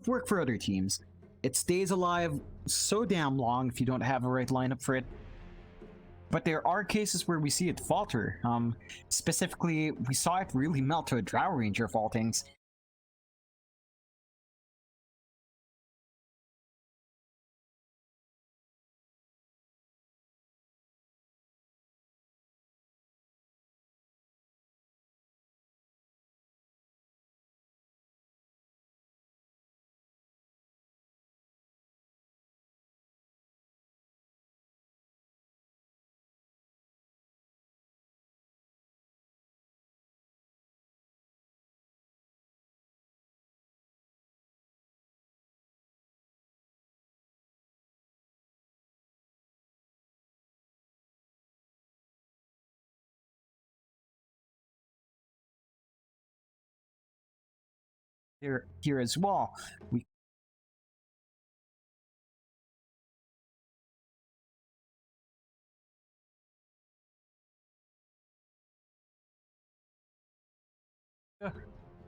work for other teams. It stays alive so damn long if you don't have a right lineup for it. But there are cases where we see it falter. Specifically, we saw it really melt to a Drow Ranger faultings. Here as well, we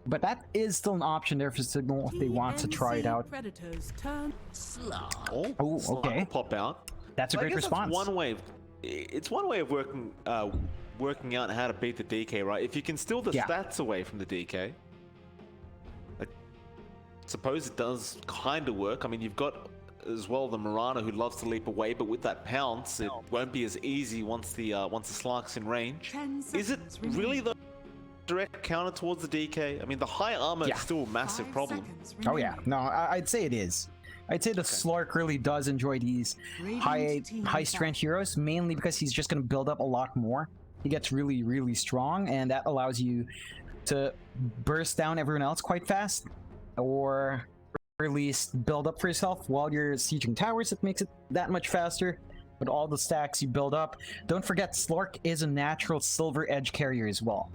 but that is still an option there for Signal if they want to try it out. Oh, okay. Pop out. That's a great response. That's one way of, it's one way of working out how to beat the DK, right? If you can steal the stats away from the DK, I suppose it does kind of work. I mean, you've got as well the Marana who loves to leap away, but with that pounce, it won't be as easy once the Slark's in range. Is it really the direct counter towards the DK? I mean, the high armor is still a massive problem. Oh yeah, no, I'd say it is. I'd say the Slark really does enjoy these high strength heroes, mainly because he's just going to build up a lot more. He gets really, really strong, and that allows you to burst down everyone else quite fast, or at least build up for yourself while you're sieging towers. It makes it that much faster. But all the stacks you build up, don't forget Slark is a natural silver edge carrier as well.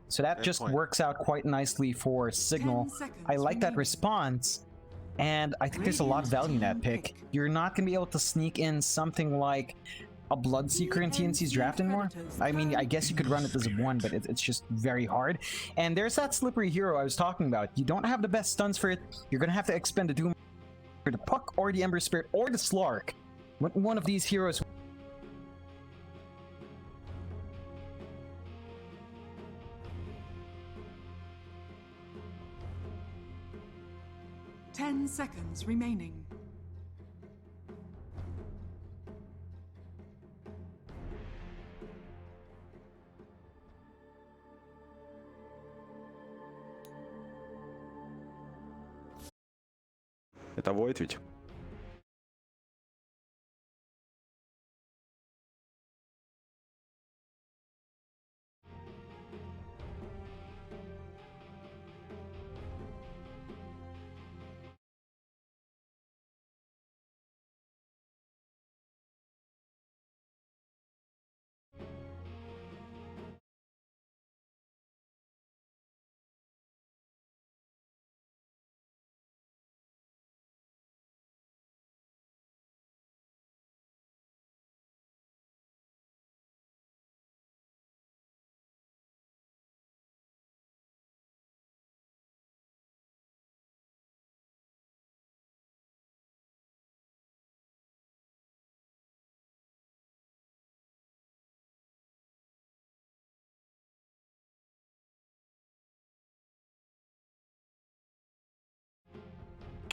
So that just works out quite nicely for Signal. I like that response, and I think there's a lot of value in that pick. You're not going to be able to sneak in something like a Bloodseeker in TNC's draft anymore. I mean, I guess you could run it as a 1, but it's just very hard. And there's that slippery hero I was talking about. You don't have the best stuns for it. You're going to have to expend a Doom for the Puck or the Ember Spirit or the Slark. One of these heroes. 10 seconds remaining. Это Void ведь?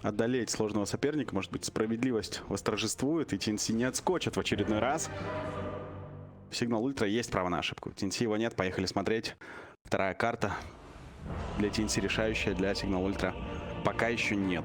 Одолеть сложного соперника, может быть, справедливость восторжествует, и TNC не отскочит в очередной раз. В Signal Ultra есть право на ошибку. TNC его нет, поехали смотреть. Вторая карта для TNC решающая, для Signal Ultra пока еще нет.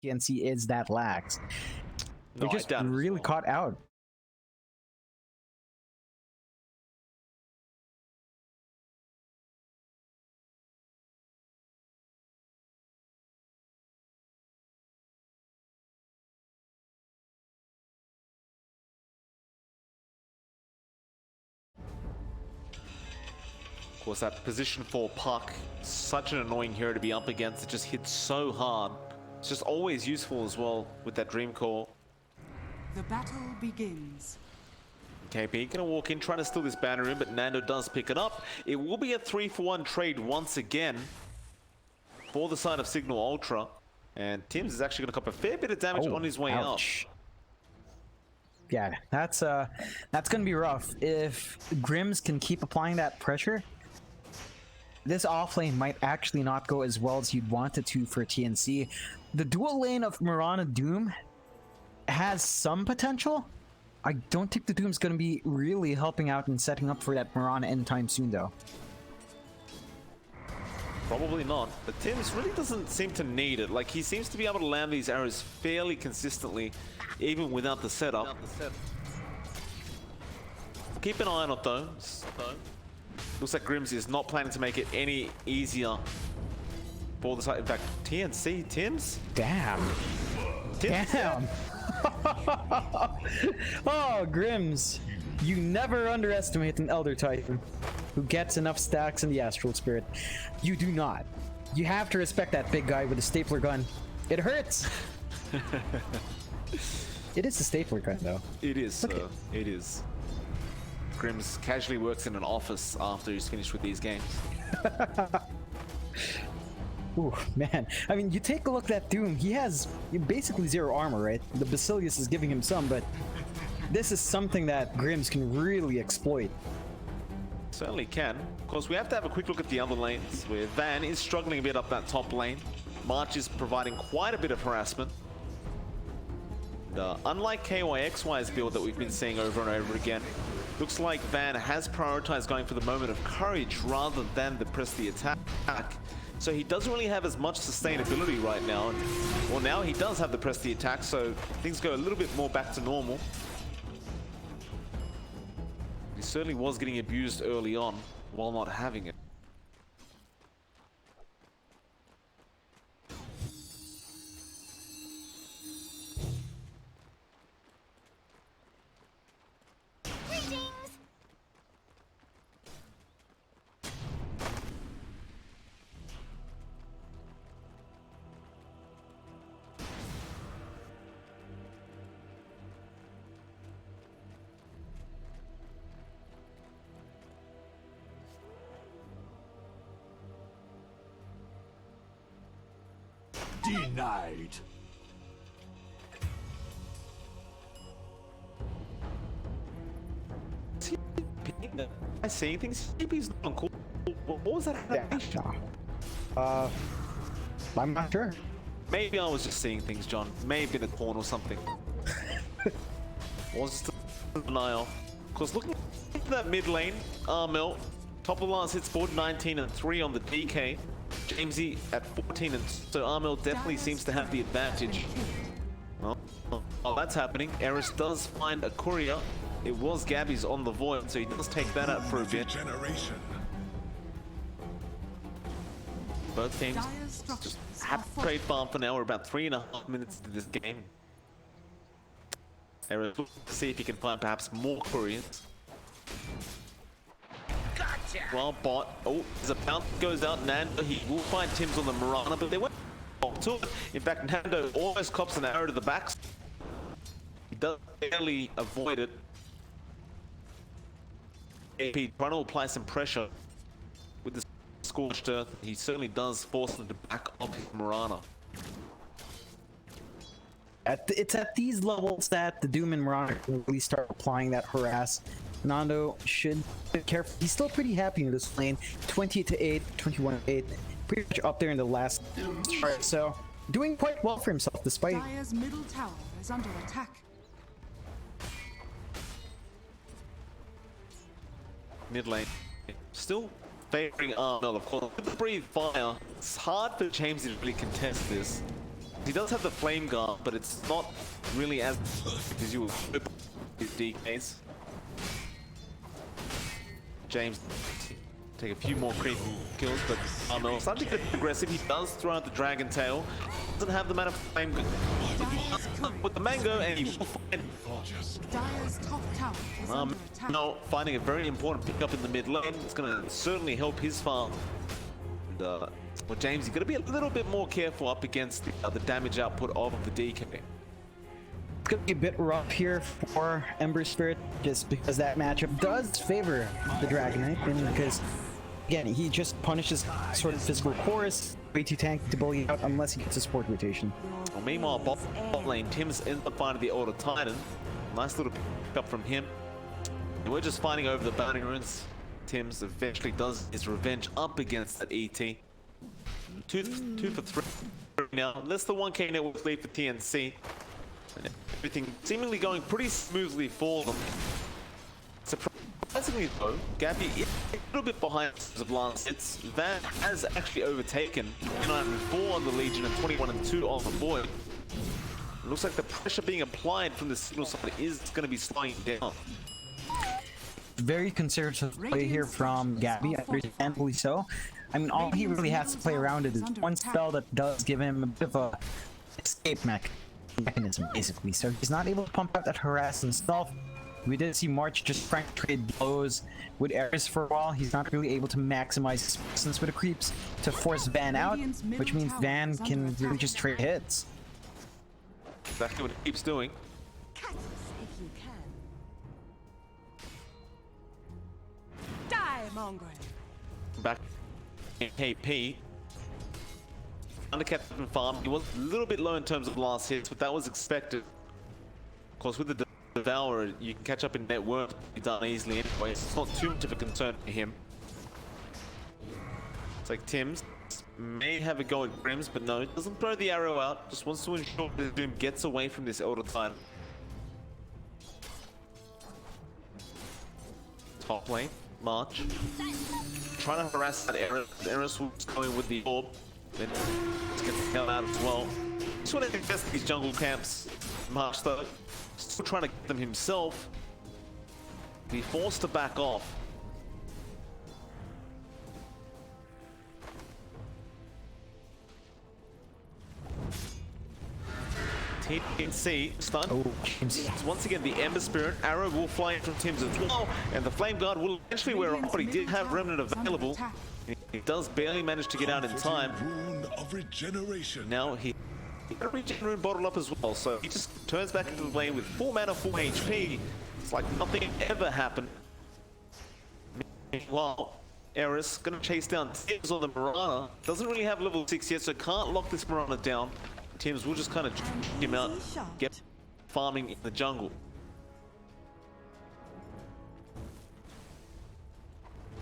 TNC is that lax. No, They're I just doubt it as really well. caught out. Of course, that position for Puck, such an annoying hero to be up against. It just hits so hard. It's just always useful as well with that Dream Core. The battle begins. KP gonna walk in, trying to steal this banner in, but Nando does pick it up. It will be a 3-for-1 trade once again for the side of Signal Ultra. And Tim's is actually gonna cop a fair bit of damage on his way ouch. Yeah, that's gonna be rough. If Grims can keep applying that pressure, this offlane might actually not go as well as you'd want it to for TNC. The dual lane of Mirana Doom has some potential. I don't think the Doom's gonna be really helping out and setting up for that Mirana anytime soon, though. Probably not, but Tim's really doesn't seem to need it. Like, he seems to be able to land these arrows fairly consistently, even without the setup. Keep an eye on it though. Looks like Grims is not planning to make it any easier for the side. In fact, TNC, Tim's? Damn. Tim's Damn. Oh, Grims. You never underestimate an Elder Titan who gets enough stacks in the Astral Spirit. You do not. You have to respect that big guy with a stapler gun. It hurts. It is a stapler gun, though. It is, it is. Grims casually works in an office after he's finished with these games. Ooh, man. I mean, you take a look at Doom. He has basically zero armor, right? The Basilius is giving him some, but this is something that Grims can really exploit. Certainly can. Of course, we have to have a quick look at the other lanes, where Van is struggling a bit up that top lane. March is providing quite a bit of harassment. Unlike KYXY's build that we've been seeing over and over again, looks like Van has prioritized going for the moment of courage rather than the press the attack. So he doesn't really have as much sustainability right now. Well, now he does have the press the attack, so things go a little bit more back to normal. He certainly was getting abused early on while not having it. Denied. Am I saying things? He's not cool. What was that? I'm not sure. Maybe I was just seeing things, John. May have been a porn or something. Was just an eye off. Because looking at that mid lane, Armel, top of the last hits board, 19 and 3 on the DK. Jamesy at 14, and so Armel definitely seems to have the advantage. While that's happening, Eris does find a courier. It was Gabby's on the Void, so he does take that out for a bit. Both teams just have to trade farm for now. We're about 3.5 minutes into this game. Eris looks to see if he can find perhaps more couriers. Well, bot. Oh, there's a bounce goes out. Nando, he will find Tim's on the Mirana, but they went to it. In fact, Nando almost cops an arrow to the back. He does barely avoid it. AP trying to apply some pressure with the scorched earth. He certainly does force them to back up his Mirana. It's at these levels that the Doom and Mirana can really start applying that harass. Nando should be careful. He's still pretty happy in this lane. 20-8, 21-8. Pretty much up there in the last start. So, doing quite well for himself despite... Dire's middle tower is under attack. Mid lane. Still favoring Armel, of course. With the breathe fire, it's hard for James to really contest this. He does have the flame guard, but it's not really as as you would hope his DKs. James take a few more creep kills, but Armel starting to get aggressive. He does throw out the Dragon Tail. Doesn't have the mana for flame with the mango, and he will find Dire's top tower is under attack. no, finding a very important pickup in the mid lane. It's going to certainly help his farm. And, well, James, you've got to be a little bit more careful up against the damage output of the DK. It's gonna be a bit rough here for Ember Spirit, just because that matchup does favor the Dragon Knight, and because again he just punishes sort of physical chorus, way too tanky to bully out unless he gets a support rotation. Well, meanwhile, bot lane, Tim's ends up finding the Order Titan. Nice little pickup from him. And we're just fighting over the Bounding Runes. Tim's eventually does his revenge up against that ET. Two for three now. Less than 1k net worth lead for TNC. And everything seemingly going pretty smoothly for them. Surprisingly though, Gabby is a little bit behind of last hits. Van has actually overtaken 9-4 on the Legion and 21-2 on the Void. It looks like the pressure being applied from the Signal side is going to be slowing down. Very conservative play here from Gabby, understandably so. I mean, all he really has to play around it is one spell that does give him a bit of a escape mechanism, basically. So he's not able to pump out that harass himself. We did see March just trying to trade blows with Eris for a while. He's not really able to maximize his presence with the creeps to force Van out, which means Van can really just trade hits. Exactly what he keeps doing. Cut us if you can. Die, mongrel. Back in KP. Under Captain Farm, he was a little bit low in terms of last hits, but that was expected. Of course, with the Devourer, you can catch up in net worth, be done easily anyway, so it's not too much of a concern for him. It's like Tim's may have a go at Grims, but no, doesn't throw the arrow out, just wants to ensure that Doom gets away from this Elder Titan. Top lane, March. Trying to harass that Eris. Eris was going with the orb. Then let's get the hell out as well. Just want to invest these jungle camps. March though, still trying to get them himself. Be forced to back off. TNC stun. Oh, James. Once again, the Ember Spirit arrow will fly in from Tim's as well, and the Flame Guard will eventually wear off, but he did have Remnant available. He does barely manage to get out in time. Rune of regeneration. Now he got a regen rune bottle up as well, so he just turns back into the lane with full mana, full HP. It's like nothing ever happened. Meanwhile, Eris gonna chase down Tims on the Mirana. Doesn't really have level 6 yet, so can't lock this Mirana down. Tims will just kind of him out, get farming in the jungle.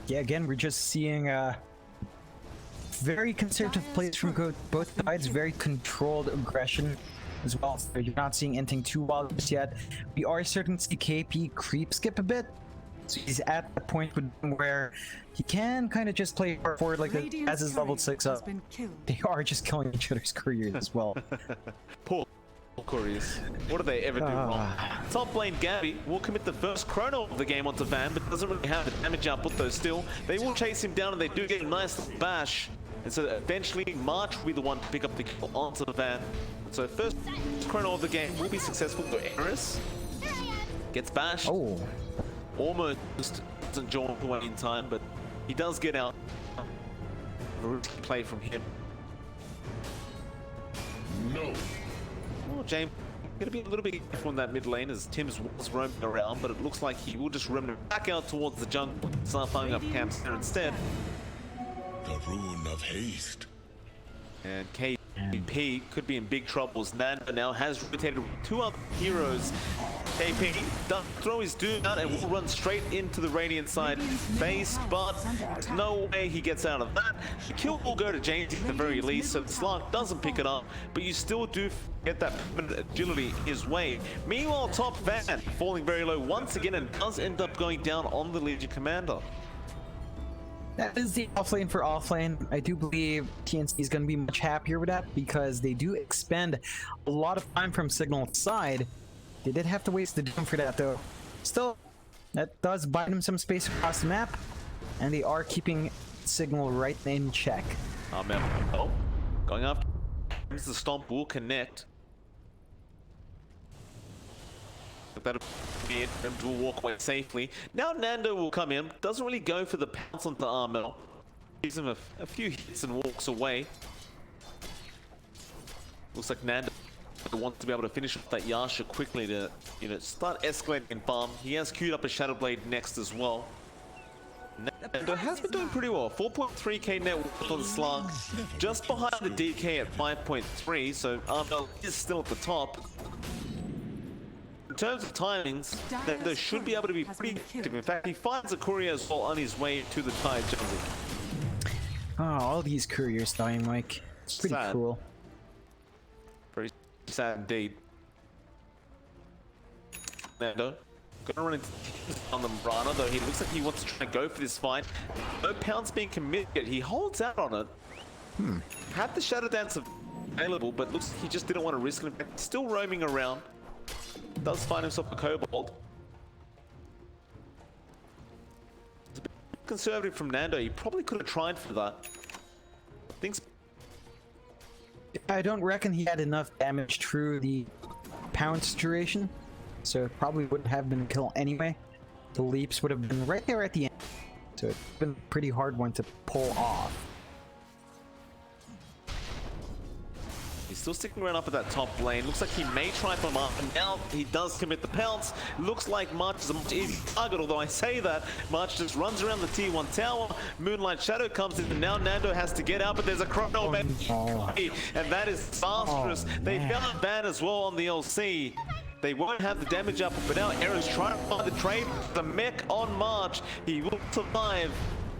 Yeah, again, we're just seeing very conservative plays from both sides, very controlled aggression as well. So you're not seeing anything too wild just yet. We are starting to see KP creep skip a bit. So he's at the point where he can kind of just play forward like this as his level 6 up. They are just killing each other's careers as well. Poor couriers. What do they ever do wrong? Top lane Gabby will commit the first chrono of the game onto Van, but doesn't really have the damage output though still. They will chase him down and they do get a nice bash. And so eventually March will be the one to pick up the kill onto the Van. So first chrono of the game will be successful for Eris. Gets bashed. Oh. Almost doesn't jump away in time, but he does get out. A risky play from him. No. Well, James, gonna be a little bit careful in that mid lane as Tim's was roaming around, but it looks like he will just roam back out towards the jungle, start firing up camps there instead. The rune of haste. And KP could be in big trouble as Nando now has rotated with 2 other heroes. KP does throw his Doom out and will run straight into the Radiant side face, but no way he gets out of that. The kill will go to James at the very least, so Slark doesn't pick it up, but you still do get that agility his way. Meanwhile, top Van falling very low once again and does end up going down on the Legion Commander. That is the offlane for offlane. I do believe TNC is going to be much happier with that because they do expend a lot of time from Signal's side. They did have to waste the Doom for that though. Still, that does buy them some space across the map, and they are keeping Signal right in check. Oh, going after the stomp will connect. That'll be it for him to walk away safely. Now Nando will come in. Doesn't really go for the pounce onto Armel. Gives him a few hits and walks away. Looks like Nando wants to be able to finish off that Yasha quickly to, you know, start escalating in farm. He has queued up a Shadow Blade next as well. Nando has been doing pretty well. 4.3k net worth on the Slug. Just behind the DK at 5.3, so Armel is still at the top. In terms of timings, Nando should be able to be pretty effective. In fact, he finds a courier as well on his way to the Tide jungle. Oh, all these couriers dying, Mike. It's pretty Sad. cool. Very sad indeed. Nando gonna run into on the Brana, though he looks like he wants to try and go for this fight. No pounds being committed. He holds out on it. Had the Shadow Dance available, but looks like he just didn't want to risk it. In fact, still roaming around. Does find himself a Cobalt. It's a bit conservative from Nando. He probably could have tried for that. Things. I don't reckon he had enough damage through the pounce duration, so it probably wouldn't have been a kill anyway. The leaps would have been right there at the end, so it's been a pretty hard one to pull off. He's still sticking around up at that top lane. Looks like he may try for March, and now he does commit the pounce. Looks like March is a much easier target, although I say that. March just runs around the T1 tower. Moonlight Shadow comes in, and now Nando has to get out, but there's a chrono and that is disastrous. They found Van as well on the LC. They won't have the damage up, but now Aaron's trying to find the trade. The mech on March. He will survive.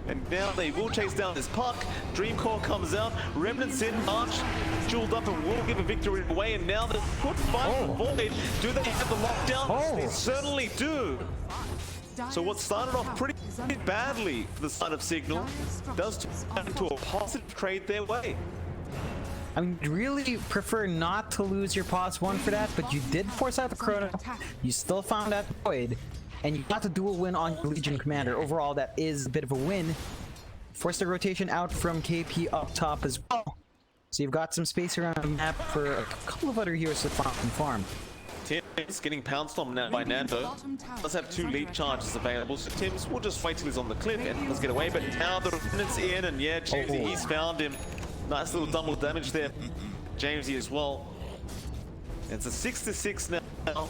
And now they will chase down this puck. Dreamcore comes out. Remnants in. March jeweled up and will give a victory away. And now the good fight for Void. Do they have the lockdown? They certainly do. So what started off pretty badly for the side of Signal does turn into a positive trade their way. I mean, really prefer not to lose your pause one for that, but you did force out the chrono. You still found out the Void. And you got the dual win on your Legion Commander. Overall, that is a bit of a win. Force the rotation out from KP up top as well. So you've got some space around the map for a couple of other heroes to farm. Tim's getting pounced on now by Nando. Does have 2 lead charges available, so Tim's will just wait till he's on the cliff and let's get away. But now the Remnant's in, and yeah, Jamesy, he's found him. Nice little double damage there. Jamesy as well. It's a 6-6 now.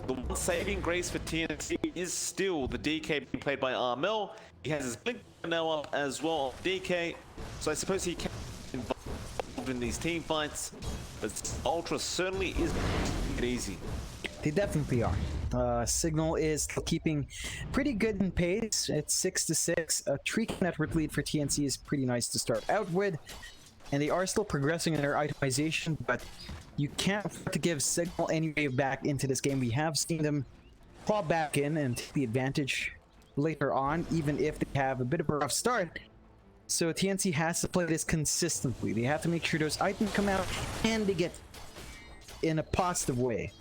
The one saving grace for TNC is still the DK being played by Armel. He has his blink now up as well on DK, so I suppose he can be involved in these team fights, but Ultra certainly is making it easy. They definitely are. Signal is still keeping pretty good in pace. It's 6-6. A 3K network lead for TNC is pretty nice to start out with, and they are still progressing in their itemization, but you can't afford to give Signal any way back into this game. We have seen them claw back in and take the advantage later on, even if they have a bit of a rough start. So TNC has to play this consistently. They have to make sure those items come out and they get in a positive way.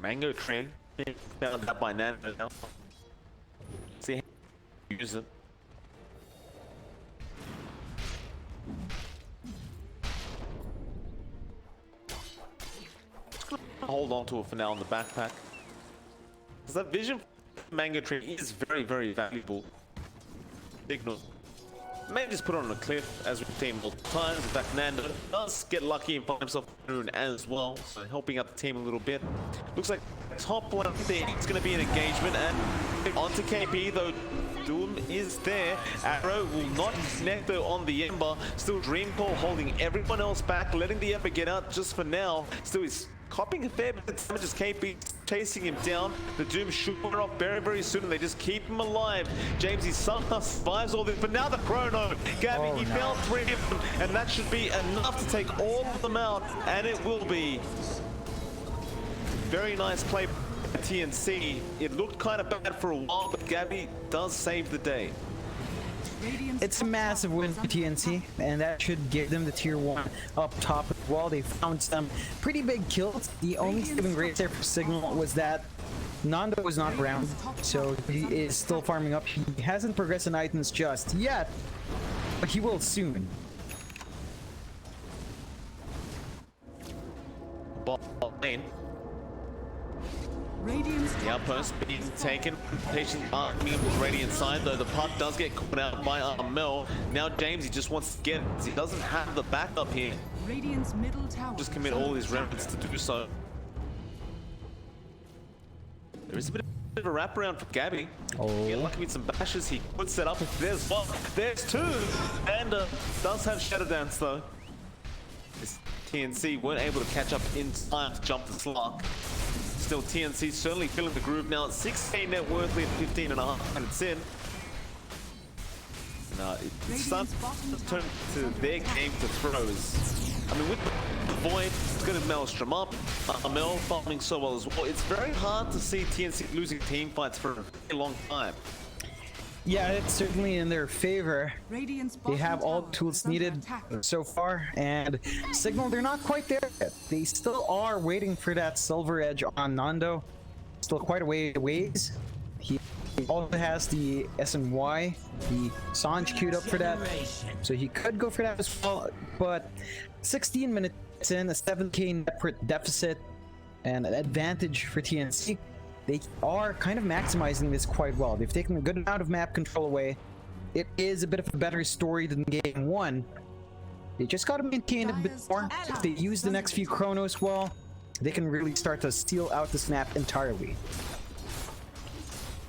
Mango Train being found out by Nando now. See how you use it. Just gonna hold on to it for now in the backpack. Because that vision for Mango Train is very, very valuable. Signal. Maybe just put it on a cliff, as we've seen multiple times. In fact, Nando does get lucky and find himself a rune as well, so helping out the team a little bit. Looks like top one there, it's going to be an engagement, and onto KP, though Doom is there. Arrow will not connect though on the Ember. Still Dreamcore holding everyone else back, letting the Ember get out just for now. Still is copying a fair bit of damage as KP chasing him down. The Doom should wear off very, very soon, and they just keep him alive. James, he somehow survives all this, but now the Chrono. Gabby, he found 3 of them, and that should be enough to take all of them out, and it will be. Very nice play by TNC. It looked kind of bad for a while, but Gabby does save the day. It's a massive win for TNC, and that should give them the tier 1 up top as well. They found some pretty big kills. The only saving grace there for Signal was that Nando was not around, so he is still farming up. He hasn't progressed in items just yet, but he will soon. Ball lane. The outpost being taken. Patient Army was ready inside, though the puck does get caught out by Armel. Now James, he just wants to get it. He doesn't have the backup here. Radiant's middle tower Just commit all his remnants to do so. There is a bit of a wraparound for Gabby. Get lucky with some bashes. He could set up. There's one. There's 2. And does have Shadow Dance, though. This TNC weren't able to catch up in time to jump the slot. Still, TNC certainly filling the groove now. 6k net worth lead, 15.5 minutes in. Now, it's starting to turn to their game to throws. I mean, with the Void, it's going to Maelstrom up. Mel farming so well as well. It's very hard to see TNC losing team fights for a very long time. Yeah, it's certainly in their favor. They have all the tools needed so far, and Signal, they're not quite there yet. They still are waiting for that silver edge on Nando. Still quite a ways. He also has the SNY, the Sanj queued up for that, so he could go for that as well. But 16 minutes in, a 7k net per deficit, and an advantage for TNC. They are kind of maximizing this quite well. They've taken a good amount of map control away. It is a bit of a better story than game 1. They just got to maintain it a bit more. If they use the next few chronos well, they can really start to steal out this map entirely.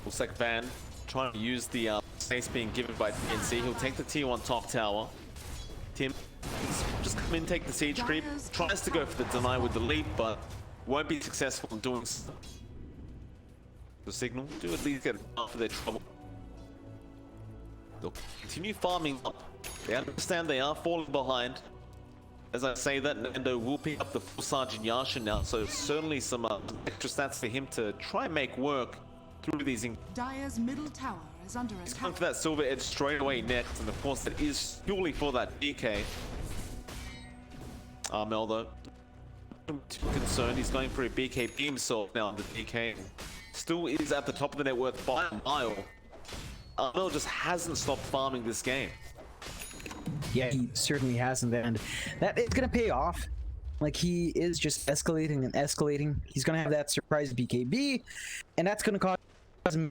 Looks like Van trying to use the space being given by TNC. He'll take the T1 top tower. Tim just come in, take the siege creep. Tries to go for the deny with the leap, but won't be successful in doing so. The Signal do at least get out for their trouble. They'll continue farming up. They understand they are falling behind. As I say that, Nando will pick up the full Sergeant Yasha now, so certainly some extra stats for him to try and make work through these. Dire's middle tower is under He's attack. going for that silver edge straight away next, and of course that is purely for that DK. Mel though, too concerned. He's going for a BKB himself now on the DK. Still is at the top of the net worth by a mile. Mel just hasn't stopped farming this game. Yeah, he certainly hasn't, and that is gonna pay off. Like, he is just escalating and escalating. He's gonna have that surprise BKB, and that's gonna cause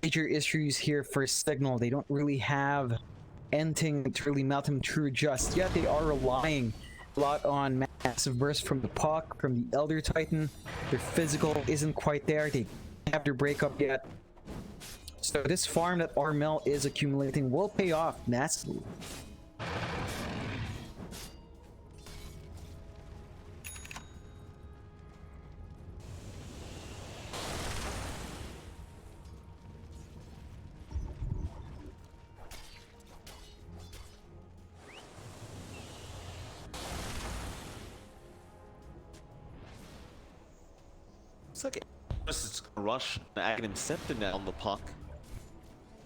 major issues here for Signal. They don't really have anything to really melt him through just yet. They are relying a lot on massive bursts from the puck, from the Elder Titan. Their physical isn't quite there. They don't have their breakup yet. So this farm that Armel is accumulating will pay off massively. Looks like it's just gonna rush Aghanim Scepter now on the puck.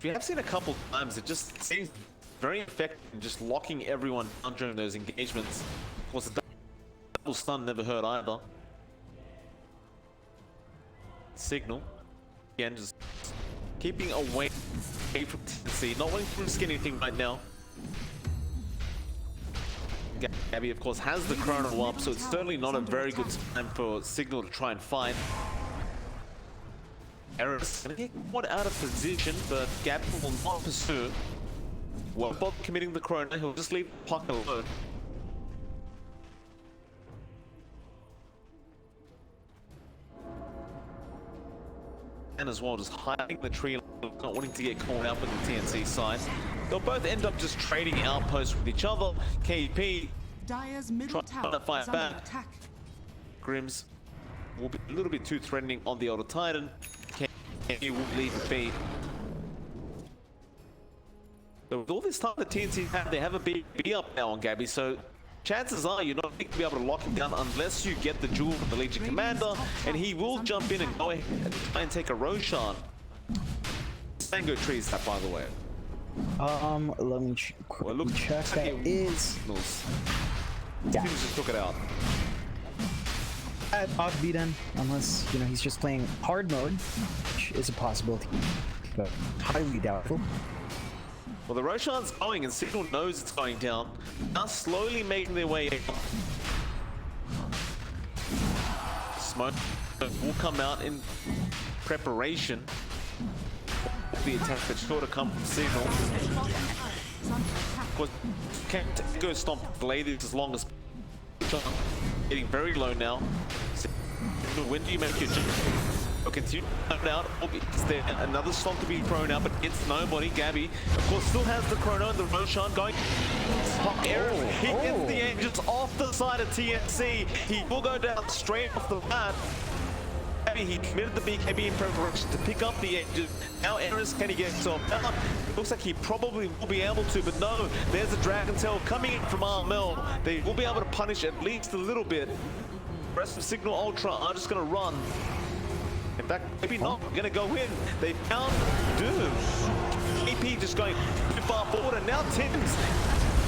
We have seen a couple times, it just seems very effective in just locking everyone down during those engagements. Of course, the double stun never hurt either. Signal, again, just keeping away from TNC, not wanting to risk anything right now. Gabby, of course, has the chrono up, so it's certainly not a very good time for Signal to try and fight. Eris gonna get caught out of position, but Gabby will not pursue. Won't bother committing the chrono, he'll just leave the puck alone. And as well, just hiding the tree, not wanting to get caught out with the TNC side. They'll both end up just trading outposts with each other. KP Dire's middle trying tower to fight is under back. attack. Grims will be a little bit too threatening on the Elder Titan. He will leave it be. But with all this time the TNC have, they have a B up now on Gabby, so chances are you're not going to be able to lock him down unless you get the jewel from the Legion Commander, and he will jump in and go ahead and try and take a Roshan. Mango trees that, by the way. Let me check. That is. Yeah. He just took it out. That ought to be done, unless he's just playing hard mode, which is a possibility, but highly doubtful. Well, the Roshan's going, and Signal knows it's going down. Now slowly making their way in. Smoke will come out in preparation. The attack that's sure to come from Signal. Of course, can't go stomp delay this as long as getting very low now. Signal, when do you make your jump? Continue out. Is there another stomp to be thrown out, but it's nobody. Gabby, of course, still has the chrono and the Roshan going. He gets the engines off the side of TNC. He will go down straight off the bat. He committed the BKB in preparation to pick up the engine. Now Eris, can he get himself out? Looks like he probably will be able to, but no, there's a Dragon Tail coming in from RML. They will be able to punish at least a little bit. The rest of Signal Ultra are just going to run. In fact, maybe not going to go in. They found Doom. EP just going too far forward, and now Tim's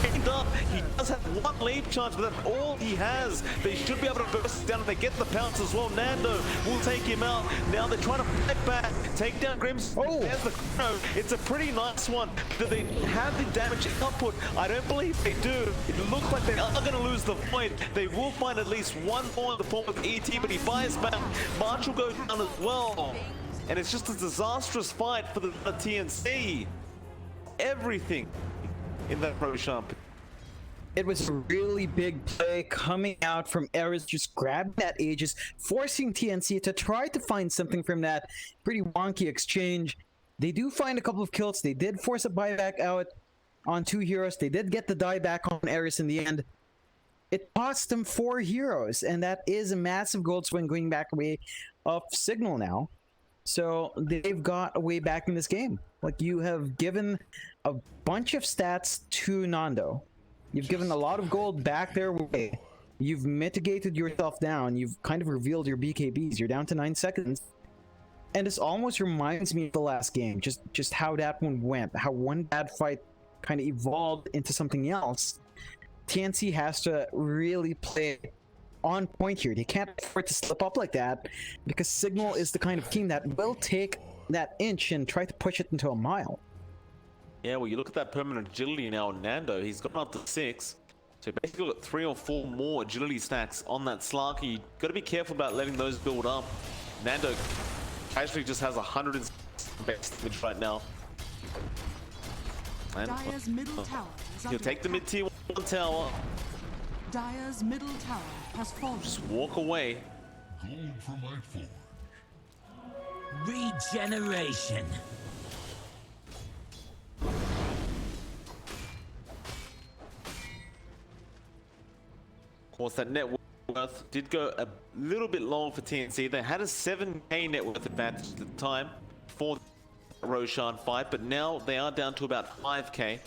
picked up. He does have one leap charge, but that's all he has. They should be able to burst down if they get the pounce as well. Nando will take him out. Now they're trying to fight back, take down Grims. There's the chrono. It's a pretty nice one. Do they have the damage output? I don't believe they do. It looks like they are going to lose the Void. They will find at least one more in the form of ET, but he fires back. March will go down as well. And it's just a disastrous fight for the TNC. Everything in that Roshan. It was a really big play coming out from Eris, just grabbing that Aegis, forcing TNC to try to find something from that pretty wonky exchange. They do find a couple of kills. They did force a buyback out on 2 heroes. They did get the die back on Eris in the end. It cost them 4 heroes, and that is a massive gold swing going back away of Signal now. So they've got a way back in this game. Like, you have given a bunch of stats to Nando. You've given a lot of gold back their way. You've mitigated yourself down. You've kind of revealed your BKBs. You're down to 9 seconds. And this almost reminds me of the last game. Just how that one went. How one bad fight kind of evolved into something else. TNC has to really play on point here. They can't afford to slip up like that, because Signal is the kind of team that will take that inch and try to push it into a mile. Yeah, well, you look at that permanent agility now on Nando. He's got up to 6. So basically got 3 or 4 more agility stacks on that Slarky. You got to be careful about letting those build up. Nando casually just has 100 best damage right now. And Dire's middle tower is he'll under take the mid-tier 1 tower. Dire's middle tower has fallen. Just walk away. Gold for my forward. Regeneration. Of course, that net worth did go a little bit long for TNC. They had a 7k net worth advantage at the time for the Roshan fight, but now they are down to about 5k.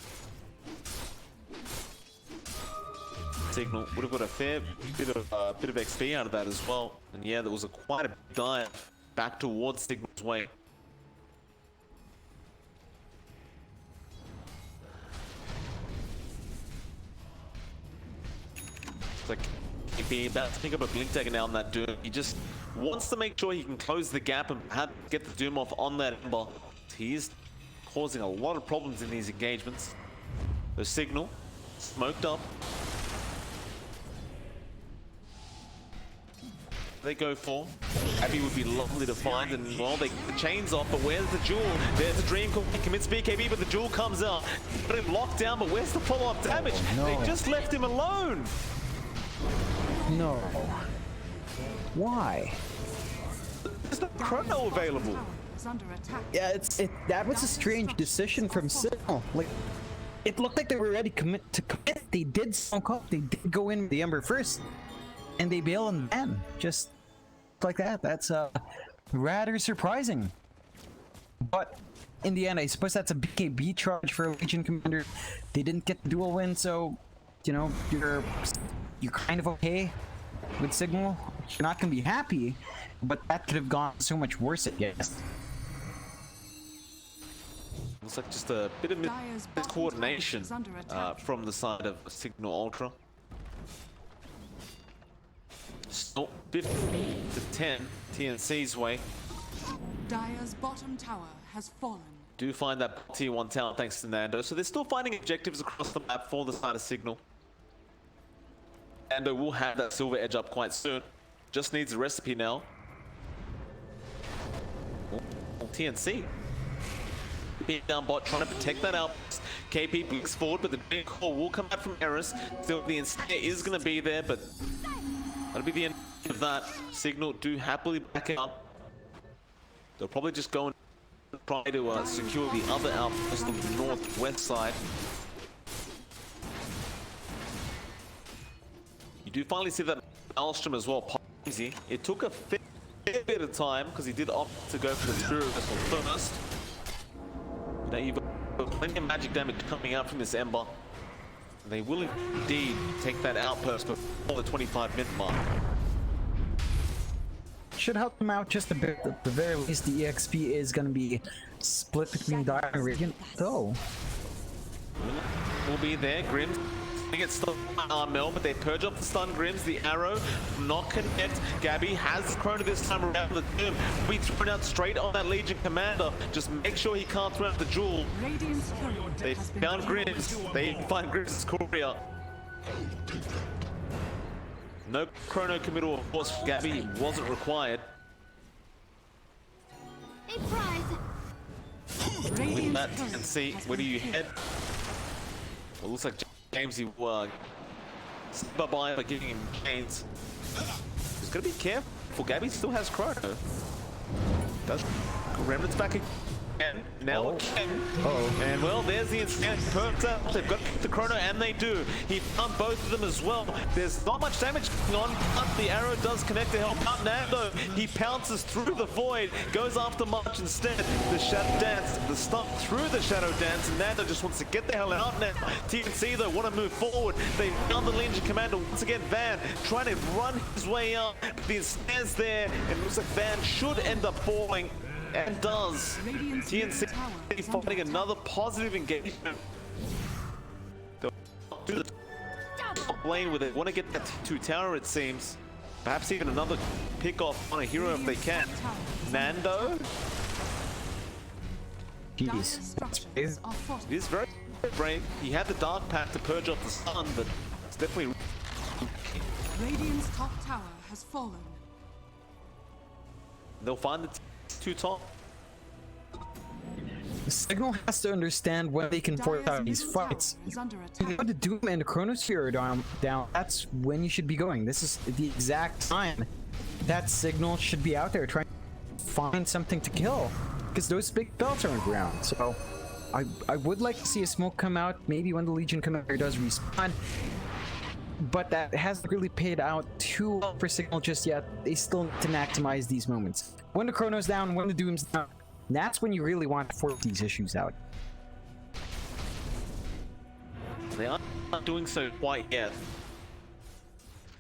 Signal would have got a fair bit of XP out of that as well. And yeah, there was quite a dive back towards Signal's way. It's like he about to pick up a blink dagger now on that Doom. He just wants to make sure he can close the gap and get the Doom off on that Ember. He's causing a lot of problems in these engagements. The Signal smoked up. They go for. Abby would be lovely to find, and well, they get the chains off, but where's the jewel? There's the dream, he commits BKB, but the jewel comes out. Got him locked down, but where's the follow-up damage? No. They just left him alone. No. Why? There's no chrono available. Is under attack. Yeah, that was a strange decision from Signal. Like, it looked like they were ready to commit. They did smoke up. They did go in with the Ember first, and they bail on them. Just like that. That's rather surprising. But in the end, I suppose that's a BKB charge for a Legion Commander. They didn't get the dual win, so you know you're kind of okay with Signal. You're not gonna be happy, but that could have gone so much worse, I guess. Looks like just a bit of miscoordination from the side of Signal Ultra. Still 50 to 10 TNC's way. Dire's bottom tower has fallen. Do find that tier 1 tower thanks to Nando, so they're still finding objectives across the map for the side of Signal. Nando will have that silver edge up quite soon. Just needs a recipe now. Oh, TNC. Being down bot, trying to protect that out. KP blinks forward, but the big call will come out from Eris. Still, the instant is going to be there, but that'll be the end of that. Signal do happily back up. They'll probably just go and try to secure the other outpost on the northwest side. You do finally see that Maelstrom as well. Easy. It took a fair bit of time because he did opt to go for the Spirit Vessel first. Now you've got plenty of magic damage coming out from this Ember. They will indeed take that outpost before the 25-minute mark. Should help them out just a bit. At the very least, the EXP is going to be split between Dire and Radiant, though. Will be there. Grims get stuck on Armel, but they purge off the stun Grims. The arrow not connect. Gabby has Chrono this time around. The Doom will be thrown out straight on that Legion Commander. Just make sure he can't throw out the jewel. They found Grims. They find Grims' courier. No chrono committal, of course, for Gabby. It wasn't required. A prize. With that TNC, where do you head? Well, looks like Jamesy said bye-bye by giving him chains. He's got to be careful. Gabby still has chrono. Does Remnant's back again. Now again. And well, there's the instant perked up. They've got the chrono, and they do. He found both of them as well. There's not much damage going on, but the arrow does connect to help out Nando. He pounces through the void, goes after March instead. The Shadow Dance, the stun through the Shadow Dance, and Nando just wants to get the hell out now. TNC though want to move forward. They found the Legion Commander once again. Van trying to run his way up, but the snare's there, and it looks like Van should end up falling. And does. TNC finding another positive engagement. They'll do the top lane with it. Want to get that 2 tower, it seems. Perhaps even another pick off on a hero if they can. Nando. Jeez. It is very brave. He had the Dark Pact to purge off the sun, but it's definitely. Radiant's top tower has fallen. They'll find the 2 top. Signal has to understand when they can force out these fights. When the Doom and the Chronosphere are down, that's when you should be going. This is the exact time that Signal should be out there trying to find something to kill, because those big belts are on the ground. So I would like to see a smoke come out, maybe when the Legion Commander does respawn. But that hasn't really paid out too well for Signal just yet. They still need to maximize these moments. When the Chrono's down, when the Doom's down, that's when you really want to force these issues out. They aren't doing so quite yet.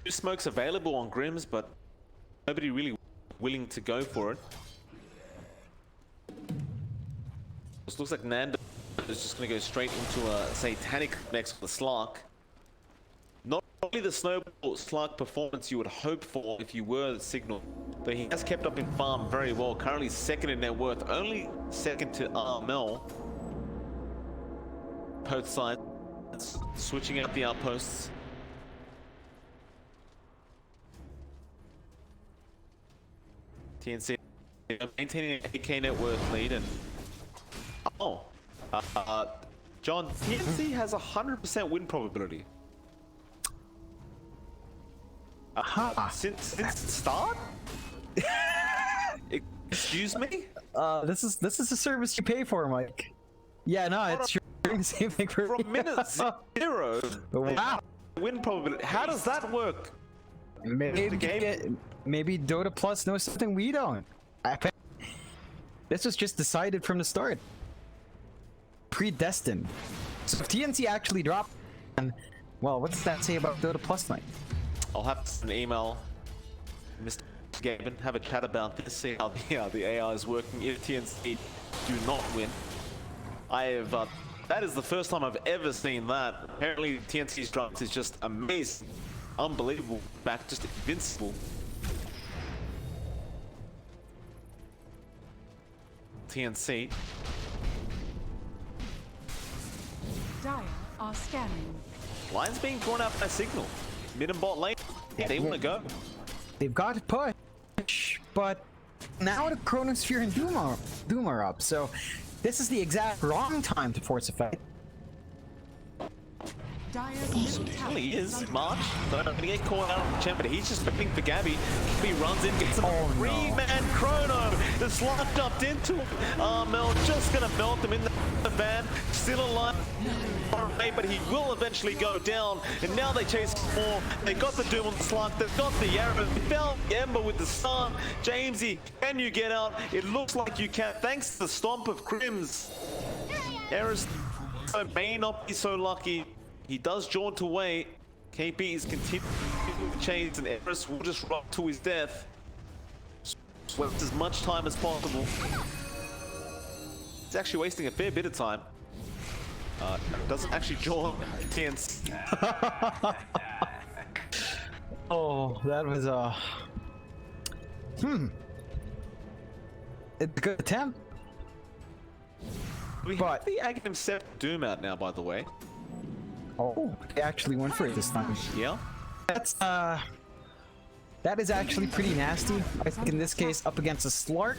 2 smokes available on Grims, but nobody really willing to go for it. This looks like Nando is just going to go straight into a Satanic next to the Slark. Not only the Snowball Slark performance you would hope for if you were the Signal, but he has kept up in farm very well. Currently 2nd in net worth, only 2nd to Armel. Both sides switching out the outposts. TNC maintaining an 8k net worth lead, and John, TNC has 100% win probability. Since the start? Excuse me? This is a service you pay for, Mike. Yeah, no, it's doing the same thing for From minute 0. Wow. Win probability. How does that work? Maybe Dota Plus knows something we don't. This was just decided from the start. Predestined. So if TNC actually dropped, and well, what does that say about Dota Plus tonight? I'll have to send an email, Mr. Gavin, have a chat about this, see how the AI is working if TNC do not win. I have, that is the first time I've ever seen that. Apparently TNC's drops is just amazing, unbelievable, back just invincible. TNC. Dire are scanning. Line's being drawn out by Signal. Mid and bot lane. They want to go. They've got to push, but now the Chronosphere and Doom are up, so this is the exact wrong time to force a fight. Dire's middle tower He is under March. Not gonna get caught out on the champ, but he's just waiting for Gabby. He runs in, gets a Oh, no. 3-man chrono. The slot jumped into him. Mel just gonna melt him in the van. Still alive. But he will eventually go down. And now they chase more. They got the Doom on the slot. They've got the arrow. They found the Ember with the stun. Jamesy, can you get out? It looks like you can. Thanks to the stomp of Crims. Eris may not be so lucky. He does jaunt away. KP is continuing to chase, and Eris will just run to his death. Swept as much time as possible. He's actually wasting a fair bit of time. Doesn't actually jaunt TNC. Oh, that was it's a good attempt. We have the Aghanim 7 Doom out now, by the way. Oh, they actually went for it this time. Yeah. That's that is actually pretty nasty. I think in this case, up against a Slark,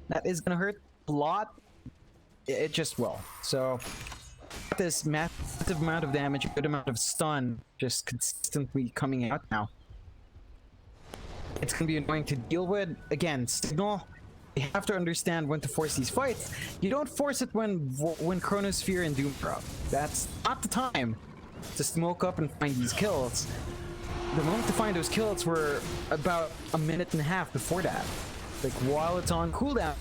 that is gonna hurt a lot. It just will. So this massive amount of damage, a good amount of stun, just consistently coming out now. It's gonna be annoying to deal with. Again, Signal, you have to understand when to force these fights. You don't force it when Chronosphere and Doom are up. That's not the time to smoke up and find these kills. The moment to find those kills were about a minute and a half before that. Like, while it's on cooldown,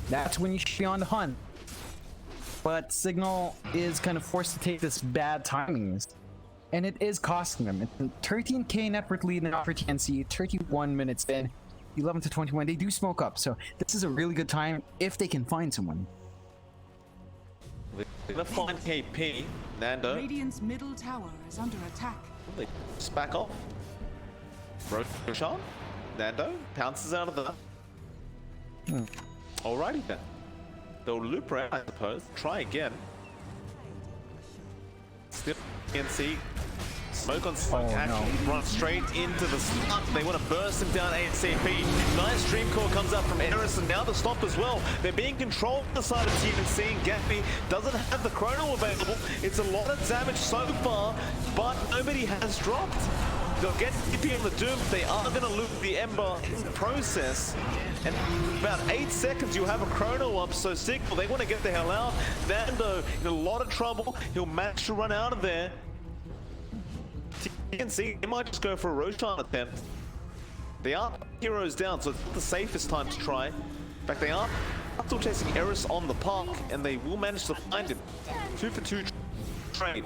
that's when you should be on the hunt. But Signal is kind of forced to take this bad timing, and it is costing them. It's a 13k net worth lead now for TNC, 31 minutes in, 11 to 21. They do smoke up, so this is a really good time if they can find someone. They're gonna find KP. Nando. Radiant's middle tower is under attack. They just back off. Roshan. Nando pounces out of that. Alrighty then. They'll loop around, I suppose. Try again. Still TNC. Smoke on Smoke actually run straight into the slot. They want to burst him down ASAP. Nice dream core comes up from Eris, and now the stop as well. They're being controlled on the side of TNC. Gappy doesn't have the chrono available. It's a lot of damage so far, but nobody has dropped. They'll get TP on the Doom. They are going to loop the Ember in the process. And in about 8 seconds, you'll have a chrono up. So Signal, they want to get the hell out. Nando in a lot of trouble. He'll manage to run out of there. You can see they might just go for a Roshan attempt. They are heroes down, so it's not the safest time to try. In fact, they are still chasing Eris on the park, and they will manage to find him. 2 for 2 trade.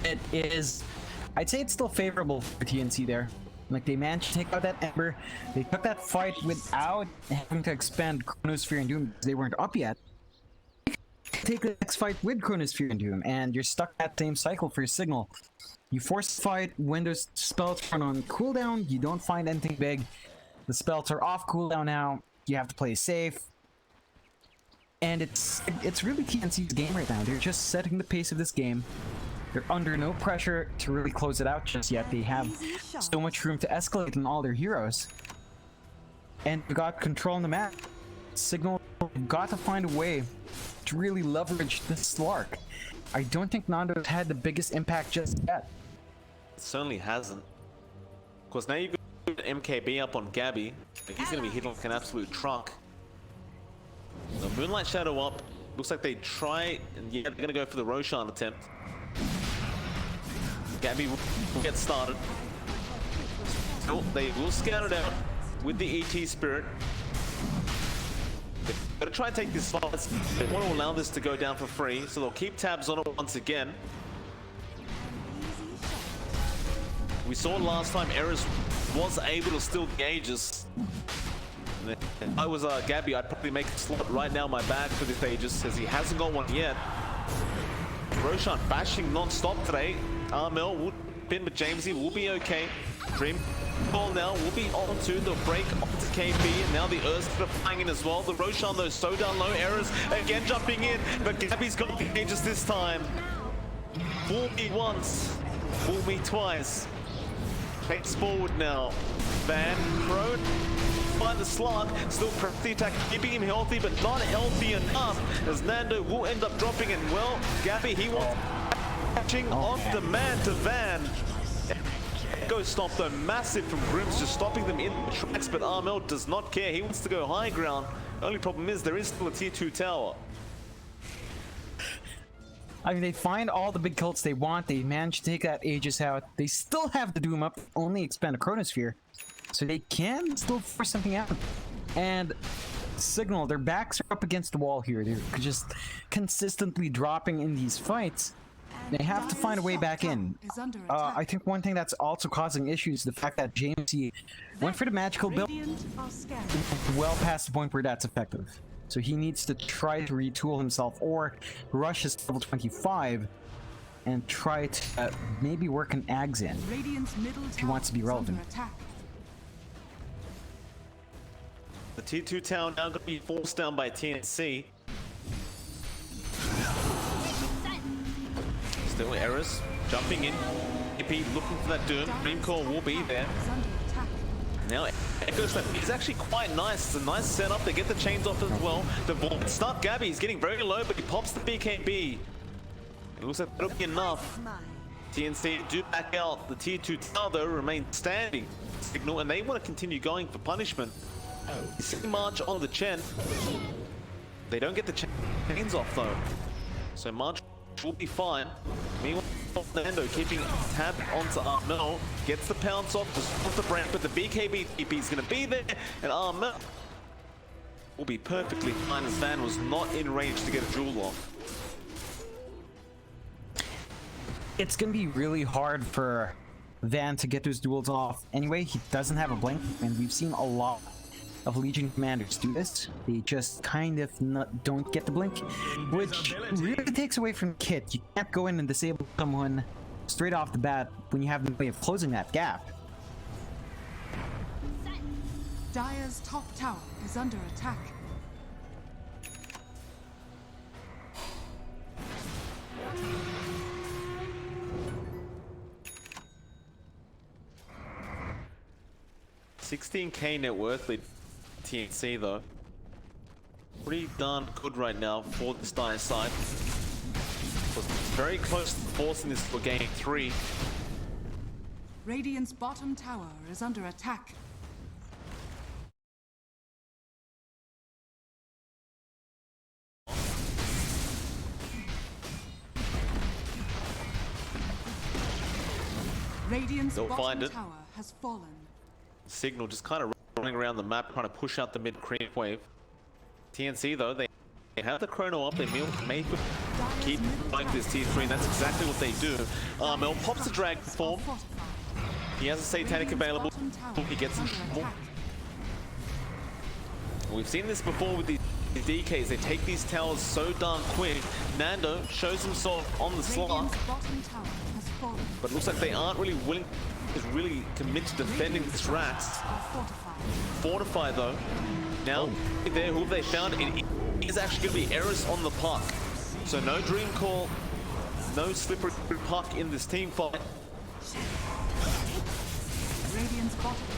It is, I'd say it's still favorable for TNC there. Like, they managed to take out that Ember. They took that fight without having to expand Chronosphere and Doom because they weren't up yet. Take the next fight with Chronosphere and Doom, and you're stuck that same cycle for your Signal. You force the fight when those spells run on cooldown, you don't find anything big. The spells are off cooldown now, you have to play safe. And it's really TNC's game right now. They're just setting the pace of this game. They're under no pressure to really close it out just yet. They have so much room to escalate in all their heroes. And we got control on the map. Signal got to find a way to really leverage this Slark. I don't think Nando's had the biggest impact just yet. It certainly hasn't. Of course, now you've got MKB up on Gabby. Like, he's going to be hit like an absolute truck. The Moonlight Shadow up. Looks like they try, and yeah, they're going to go for the Roshan attempt. Gabby will get started. So they will scout it out with the ET Spirit. They've got to try and take this fight. They want to allow this to go down for free, so they'll keep tabs on it once again. We saw last time Eris was able to steal the Aegis. If I was Gabby, I'd probably make a slot right now in my bag for this Aegis, as he hasn't got one yet. Roshan bashing non-stop today. Armel will pin, but Jamesy will be okay. Dream ball now will be on to the break onto KB, and now the Urst are flying in as well. The Roshan though so down low, Errors again jumping in, but Gabby's got the Aegis this time. Fool me once, fool me twice. Takes forward now. Van Crone find the slot, still press the attack, keeping him healthy, but not healthy enough, as Nando will end up dropping, and well, Gabby, he wants catching on demand to Van. Go stop though, massive from Grims, just stopping them in the tracks, but Armel does not care. He wants to go high ground. Only problem is there is still a tier 2 tower. I mean, they find all the big cults they want. They manage to take that Aegis out. They still have the Doom up, only expand a Chronosphere. So they can still force something out. And Signal, their backs are up against the wall here. They're just consistently dropping in these fights. They have to find a way back in. I think one thing that's also causing issues is the fact that Jamesy went for the magical build well past the point where that's effective. So he needs to try to retool himself or rush his level 25 and try to maybe work an Ags in if he wants to be relevant. The tier 2 tower now going to be forced down by TNC. Still Errors jumping in. EP looking for that Doom. Dream Core will be there. Now Echo Slap is actually quite nice. It's a nice setup. They get the chains off as well. The ball stop Gabby. He's getting very low, but he pops the BKB. It looks like that'll be enough. TNC do back out. The tier 2 tower though remains standing. Signal, and they want to continue going for punishment. March on the Chen. They don't get the chains off though. So March will be fine. Meanwhile, Nando keeping tab onto Armel, gets the pounce off, just off the brand, but the BKB TP is going to be there, and Armel will be perfectly fine as Van was not in range to get a jewel off. It's going to be really hard for Van to get those duels off. Anyway, he doesn't have a blink, and we've seen a lot of Legion commanders do this. They just kind of don't get the blink, which really takes away from Kit. You can't go in and disable someone straight off the bat when you have no way of closing that gap. Dire's top tower is under attack. $16K net worth lead TNC though. Pretty darn good right now for this Dire side. Was very close to forcing this for game 3. Radiant's bottom tower is under attack. Radiant's bottom tower has fallen. Signal just kind of running around the map, trying to push out the mid creep wave. TNC though, they have the chrono up, they may keep going this tier 3, and that's exactly what they do. Mel pops the dragon form. He has a satanic available, he gets in trouble. We've seen this before with these DKs, they take these towers so darn quick. Nando shows himself on the slot, but it looks like they aren't really willing to really commit to defending this Rats. Fortify though. Now, there, who have they found? It is actually going to be Eris on the puck. So no Dream Call, no slippery puck in this team fight.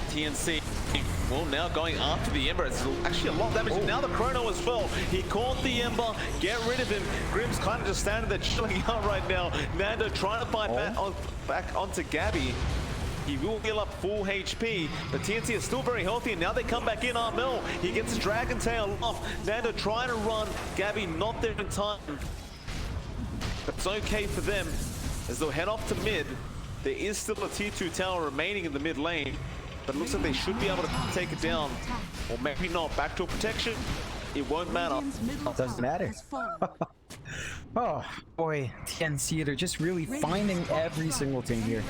TNC, well, now going after the Ember. It's actually a lot of damage. Now the Chrono as well. He caught the Ember. Get rid of him. Grim's kind of just standing there chilling out right now. Nando trying to fight back onto Gabby. He will heal up full HP, but TNC is still very healthy, and now they come back in. Armel, he gets his Dragon Tail off. Nando trying to run. Gabby not there in time. But it's okay for them, as they'll head off to mid. There is still a tier 2 tower remaining in the mid lane, but it looks like they should be able to take it down. Or maybe not. Backdoor protection, it won't matter. It doesn't matter. Oh boy, TNC, they're just really finding every single thing here.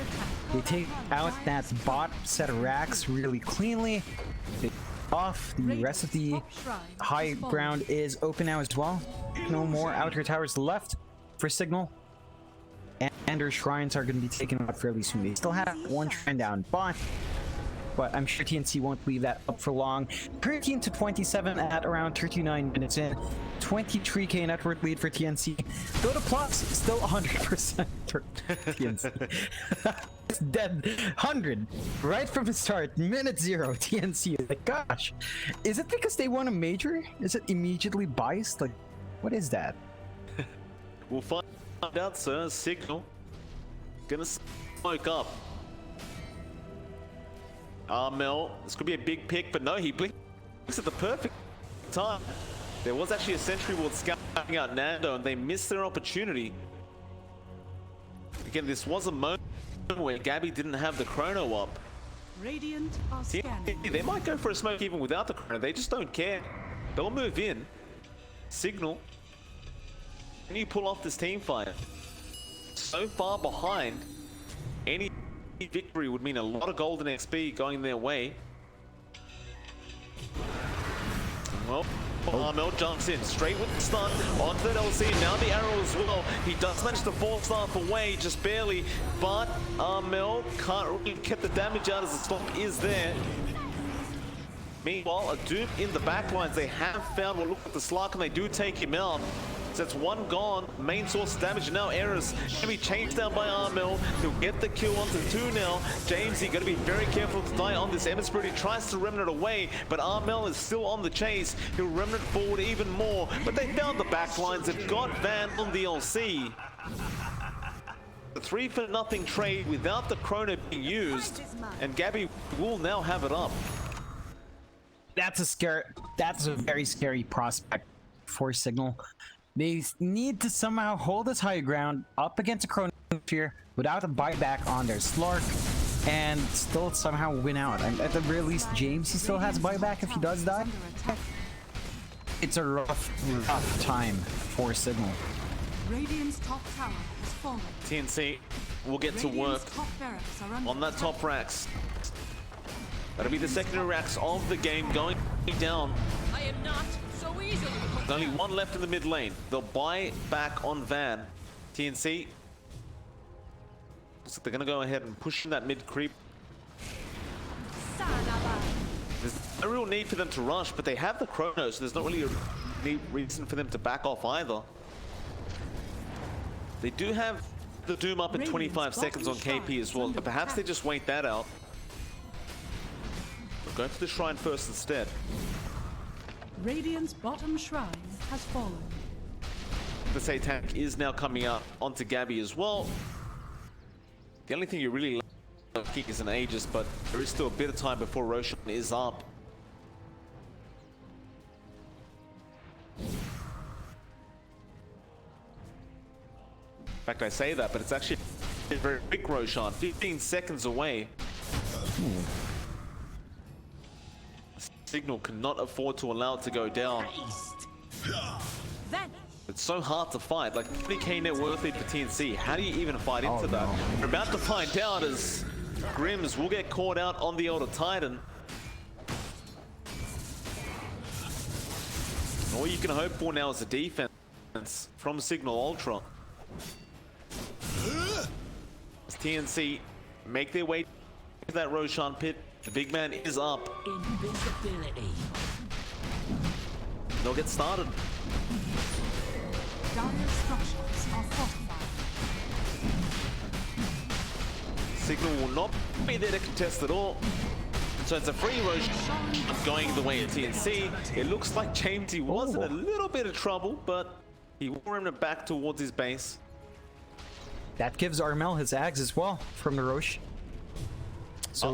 They take out that bot set of racks really cleanly. They off. The rest of the high ground is open now as well. No more outer towers left for Signal. And their shrines are going to be taken out fairly soon. They still have one shrine down, but I'm sure TNC won't leave that up for long. 13 to 27 at around 39 minutes in. 23k net worth lead for TNC. Dota Plus still 100% for TNC. It's dead 100 right from the start. Minute 0. TNC. Like, gosh, is it because they won a major? Is it immediately biased? Like, what is that? We'll find out, sir. Signal gonna smoke up. Armel, this could be a big pick, but no, he blinks at the perfect time. There was actually a sentry ward scouting out Nando, and they missed their opportunity. Again, this was a moment where Gabby didn't have the chrono up. Radiant are scanning. They might go for a smoke even without the chrono. They just don't care. They'll move in. Signal. Can you pull off this team fight? So far behind, any victory would mean a lot of golden XP going their way. Well, Armel jumps in straight with the stun onto that LC. Now the arrow as well. He does manage to fall staff away just barely, but Armel can't really get the damage out as the stop is there. Meanwhile, a Doom in the backlines. They have found what looked like the Slark, and they do take him out. So that's one gone. Main source of damage now. Errors gonna be changed down by Armel. He'll get the kill onto 2 now. Jamesy gonna be very careful to die on this Ember Spirit. He tries to remnant away, but Armel is still on the chase. He'll remnant forward even more. But they found the backlines. They've got Van on the LC. The 3-for-0 trade without the chrono being used, and Gabby will now have it up. That's a very scary prospect for Signal. They need to somehow hold this high ground up against a Chronosphere without a buyback on their Slark and still somehow win out. And at the very least, James, he still has buyback if he does die. It's a rough time for Signal. Radiant's top tower has fallen. TNC will get to work on that top racks. That'll be the secondary racks of the game going down. I am not so easily. There's only one left in the mid lane. They'll buy back on Van. TNC. Looks like they're going to go ahead and push in that mid creep. There's no real need for them to rush, but they have the chrono, so there's not really a reason for them to back off either. They do have the Doom up at 25 seconds on KP as well, but perhaps they just wait that out. Go for the shrine first instead. Radiant's bottom shrine has fallen. The Satanic is now coming out onto Gabby as well. The only thing you really like is an Aegis, but there is still a bit of time before Roshan is up. In fact, I say that, but it's actually a very quick Roshan, 15 seconds away. Signal cannot afford to allow it to go down. It's so hard to fight. Like 30k net worth lead for TNC. How do you even fight into that? We're about to find out as Grims will get caught out on the Elder Titan. All you can hope for now is a defense from Signal Ultra. As TNC make their way to that Roshan pit, the big man is up. Invisibility. They'll get started. Dire structures are fortified. Signal will not be there to contest at all. So it's a free Roshan going the way of TNC. It looks like Jamesy was in a little bit of trouble, but he will run it back towards his base. That gives Armel his Ags as well from the Roche. So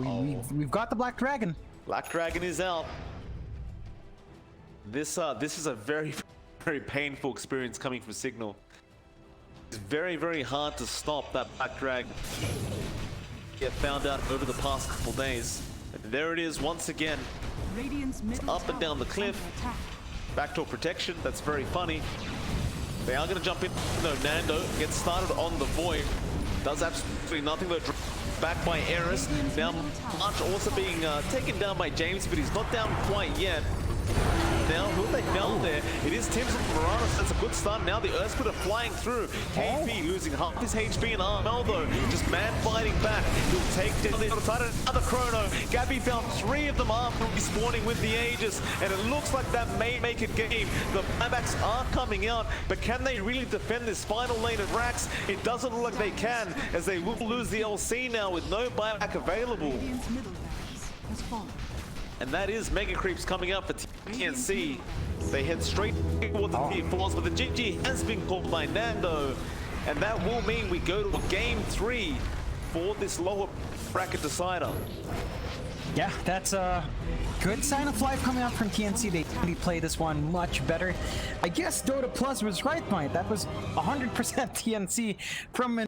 we've got the Black Dragon. Black Dragon is out. This is a very, very painful experience coming from Signal. It's very, very hard to stop that Black Dragon. have found out over the past couple days. And there it is once again. Radiant's middle Up and tower down the is cliff. under attack. Backdoor protection, that's very funny. They are going to jump in. No, Nando gets started on the Void. Does absolutely nothing though. Back by Eris. Now March also being taken down by James, but he's not down quite yet. Now, who they found there? It is Tim's and Moranis. That's a good start. Now the Earthsplitter flying through. KP losing half his HP and Armel though. Just man fighting back. He'll take down the other side. Another Chrono. Gabby found 3 of them after respawning with the Aegis. And it looks like that may make it game. The buybacks are coming out. But can they really defend this final lane of Rax? It doesn't look like they can, as they will lose the LC now with no buyback available. Radiant's middle barracks has fallen. And that is Mega Creeps coming up for TNC. They head straight toward the tier 4s, but the GG has been called by Nando. And that will mean we go to a game 3 for this lower bracket decider. Yeah, that's a good sign of life coming out from TNC. They really play this one much better. I guess Dota Plus was right, Mike. That was 100% TNC from an